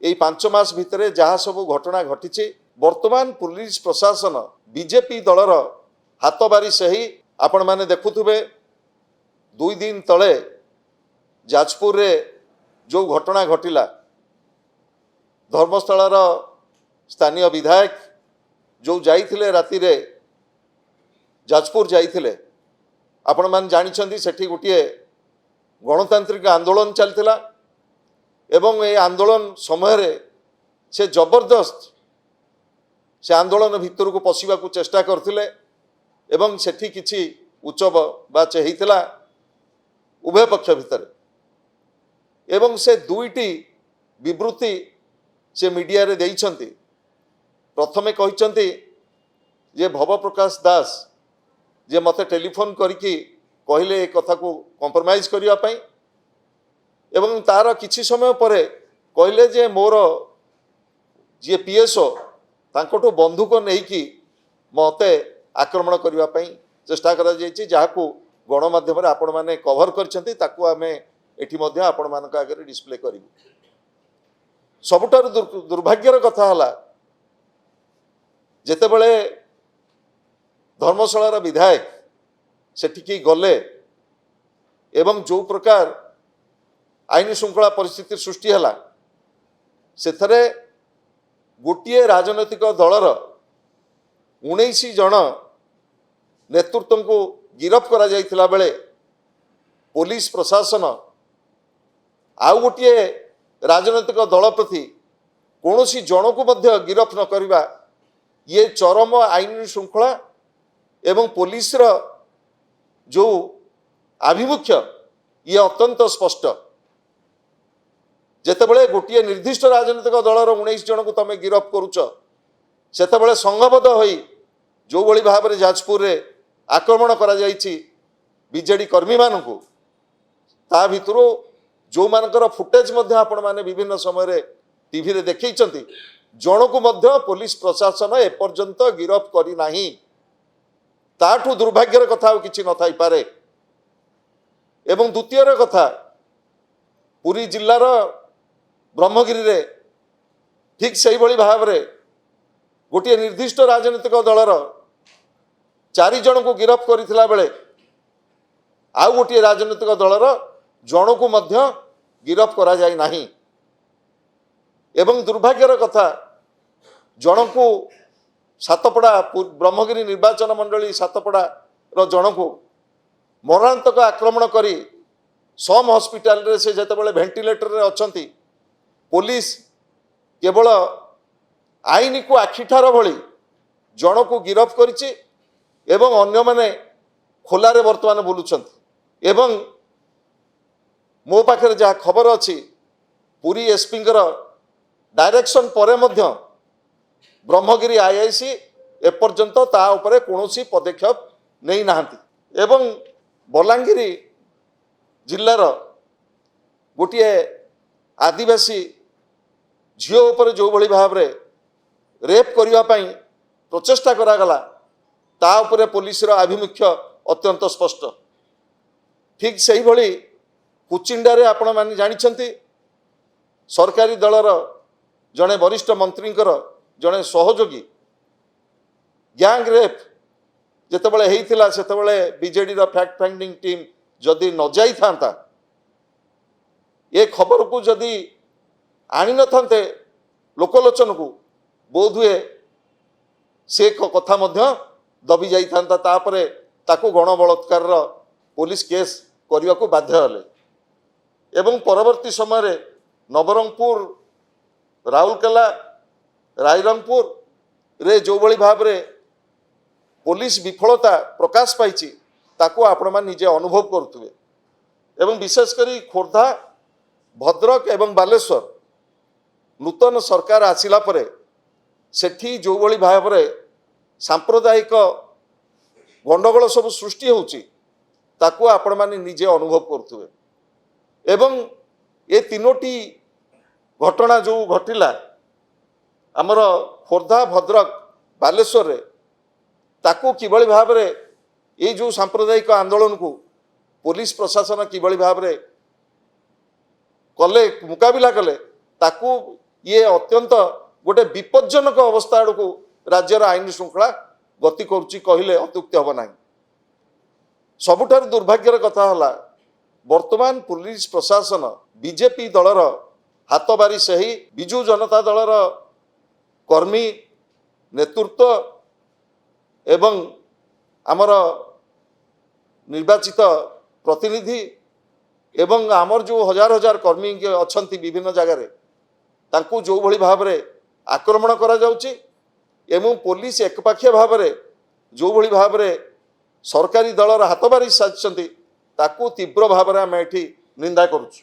এই 5 मास भितर जहाँ सब घटना घटी वर्तमान पुलिस प्रशासन बीजेपी दलर हाथ बारी सही आपण माने देखुथुबे 2 दिन तले जाजपुर रे जो घटना घटिला धर्मस्थल स्थानीय विधायक जो जाइथिले राति रे जाजपुर जाइथिले आपण मान जानिछंती सेठी गोटे गणतांत्रिक आंदोलन चलतिला एवं ए आंदोलन समय रे से जबरदस्त से आंदोलन भितर को पशिबा को चेष्टा करथिले एवं सेठी किछि उच्चव बा चेहितला उभय पक्ष भितर एवं से दुईटी विवृत्ति से मीडिया रे देइछंती प्रथमे कहिछंती जे भव प्रकाश दास जे मते टेलीफोन करिकी कहले ए कथा को कॉम्प्रोमाइज करिया पई एवं तार किछि समय परे कहले जे मोर जे पीएसओ तांकोटो बंधुक नेकी मते आक्रमण करिया पई चेष्टा करा जायछि जाहाकू गणमाध्यम रे आपण माने कवर करछंती ताकू आमे एठी मध्ये आपण मानक आगे डिस्प्ले करिवु। सबुठार दुर्भाग्यर कथा हला जेते बेले धर्मशालार विधायक सेठिकी गले एवं जो प्रकार आईन श्रृंखला परिस्थिति सृष्टि हला सेथरे गोटे राजनैतिक दलर 19 जन नेतृत्व को गिरफ करा जाइथिला बेले पुलिस प्रशासन आउ गोटे राजनैतिक दल प्रति कौनसी जन को मध्य गिरफ न करिबा ये चरम आईन श्रृंखला एवं पुलिस रो जो आभिमुख्य ये अत्यंत स्पष्ट जेतेबेले गोटे निर्दिष्ट राजनीतिक दलर 19 जन को तमे गिरफ करुच सेतेबेले संघबद्ध होई जो भली भाव में जाजपुर रे आक्रमण करा जाइछि बीजेडी कर्मी मानकु ता भितरो जो मानकर फुटेज मध्य आपण माने विभिन्न समय रे टीवी रे देखैचंती जन को मध्य पुलिस प्रशासन एपर्यंत गिरफ करी नाही ताठू दुर्भाग्यर कथा किछि न थाई पारे। एवं द्वितीय कथा पुरी जिल्लार ब्रह्मगिरी रे ठीक सही भली भाव रे गोटे निर्दिष्ट राजनीतिक दलर 4 जन को गिरफ करिथिला बेले आउ गोटे राजनीतिक दलर जन को मध्य गिरफ करा जाय नाही एवं दुर्भाग्यर कथा जन को सातपड़ा ब्रह्मगिरी निर्वाचन मंडली सातपड़ा रो जन को मरणांतक आक्रमण करी सम हॉस्पिटल रे से जेतेबेले वेंटिलेटर रे अछंती पुलिस केवल आईन को आखिठार भली जन को गिरफ करिछि एवं अन्य माने खोलारे वर्तमान बुलुछंती एवं मो पाखे जहाँ खबर अच्छी पुरी एसपी डायरेक्शन परे मध्य ब्रह्मगिरी आईआईसी एपर्यंत ता उपरे कौनसी पदक्षेप नहीं नाहंती एवं बलांगीर जिल्लार गोटे आदिवासी झील उपर जो भली भाव रे रेप करने प्रचेष्टा करागला ता उपरे पुलिस रो आभिमुख्य अत्यंत स्पष्ट ठीक से भली कुचिंडा रे आपण माने जानिछंती सरकारी दलर जड़े वरिष्ठ मंत्री जड़े सहयोगी गैंग रेप जितेबाला होता से बीजेडी फैक्ट फाइंडिंग टीम जदि न जाई था ये खबर को जदि आनी न था लोकलोचन को बोध हुए से कथा मध्य दबी जाई था तापरे ताको गण बलात्कार पुलिस केस करने को बाध्य हेले एवं परवर्ती समय रे नवरंगपुर राउरकेला रायरंगपुर रे जो भली भाव रे पुलिस विफलता प्रकाश पाई ताको आपण मान निजे अनुभव करुवे एवं विशेषकर खोर्धा भद्रक एवं बालेश्वर नूतन सरकार आसिला परे सेठी जो भली भाव रे सांप्रदायिक गंडगोल सब सृष्टि होउची ताको आपण मान निजे अनुभव करुवे एवं ये तीनोटी घटना जो घटिला आमर खोर्धा भद्रक बालेश्वर रे ताको किभली भाव रे ये जो सांप्रदायिक आंदोलन को पुलिस प्रशासन किभली भाव रे कले मुकाबिला कले ताको ये अत्यंत गोटे विपज्जनक अवस्था आड़क राज्यर आईन श्रृंखला गति करुच्ची कहले अत्युक्ति हम ना। सबुठार दुर्भाग्यर कथा है वर्तमान पुलिस प्रशासन बीजेपी दलर हाथ बारी से ही विजु जनता दलर कर्मी नेतृत्व एवं आमर निर्वाचित प्रतिनिधि एवं आमर जो हजार हजार कर्मी अच्छा विभिन्न जगार तांकू जो भली भाव में आक्रमण करा जाउची एवं पुलिस एकपाखिया भाव में जो भली भाव में सरकारी दलर हाथ बारी साजिଛନ୍ତି ताकू तीव्र भाव में आम एठी निंदा करुछु।